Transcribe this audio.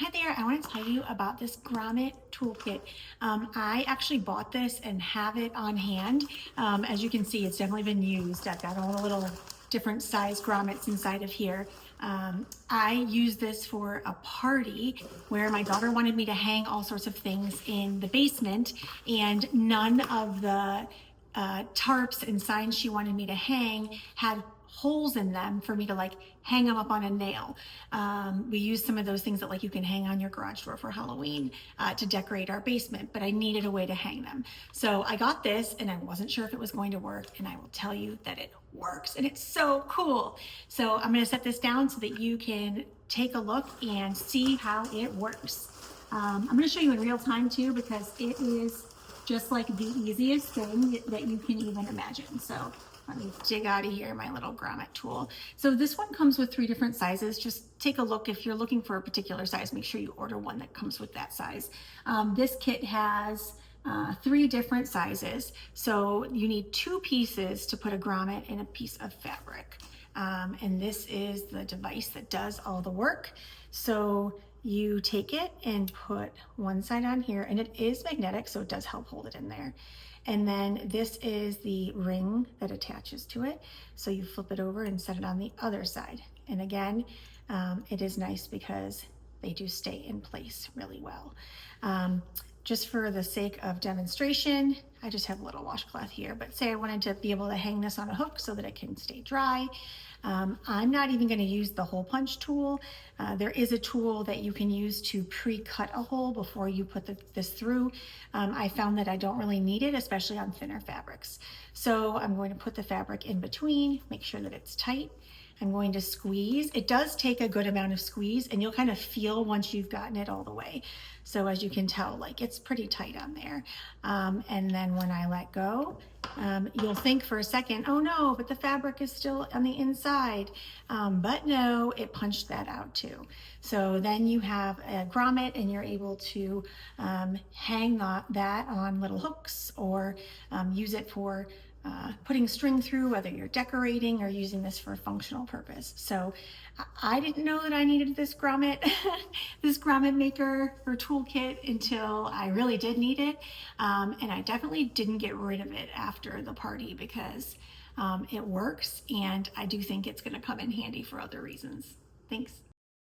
Hi there, I want to tell you about this Grommet Tool Kit. I actually bought this and have it on hand. As you can see, it's definitely been used. I've got all the little different size grommets inside of here. I use this for a party where my daughter wanted me to hang all sorts of things in the basement, and none of the tarps and signs she wanted me to hang had holes in them for me to like hang them up on a nail. We use some of those things that like you can hang on your garage door for Halloween to decorate our basement, but I needed a way to hang them. So I got this and I wasn't sure if it was going to work, and I will tell you that it works and it's so cool. So I'm going to set this down so that you can take a look and see how it works. I'm going to show you in real time too, because it is just like the easiest thing that you can even imagine. So let me dig out of here my little grommet tool. So this one comes with 3 different sizes. Just take a look. If you're looking for a particular size, make sure you order one that comes with that size. This kit has 3 different sizes. So you need 2 pieces to put a grommet in a piece of fabric. And this is the device that does all the work. So you take it and put one side on here, and it is magnetic, so it does help hold it in there. And then this is the ring that attaches to it. So you flip it over and set it on the other side. And again, it is nice because they do stay in place really well. Just for the sake of demonstration, I just have a little washcloth here, but say I wanted to be able to hang this on a hook so that it can stay dry. I'm not even going to use the hole punch tool. There is a tool that you can use to pre-cut a hole before you put this through. I found that I don't really need it, especially on thinner fabrics. So I'm going to put the fabric in between, make sure that it's tight. I'm going to squeeze. It does take a good amount of squeeze, and you'll kind of feel once you've gotten it all the way. So as you can tell, like it's pretty tight on there. And then when I let go, you'll think for a second, oh no, but the fabric is still on the inside. But no, it punched that out too. So then you have a grommet and you're able to hang that on little hooks, or use it for putting string through, whether you're decorating or using this for a functional purpose. So I didn't know that I needed this grommet, this grommet maker or toolkit until I really did need it. And I definitely didn't get rid of it after the party because it works, and I do think it's going to come in handy for other reasons. Thanks.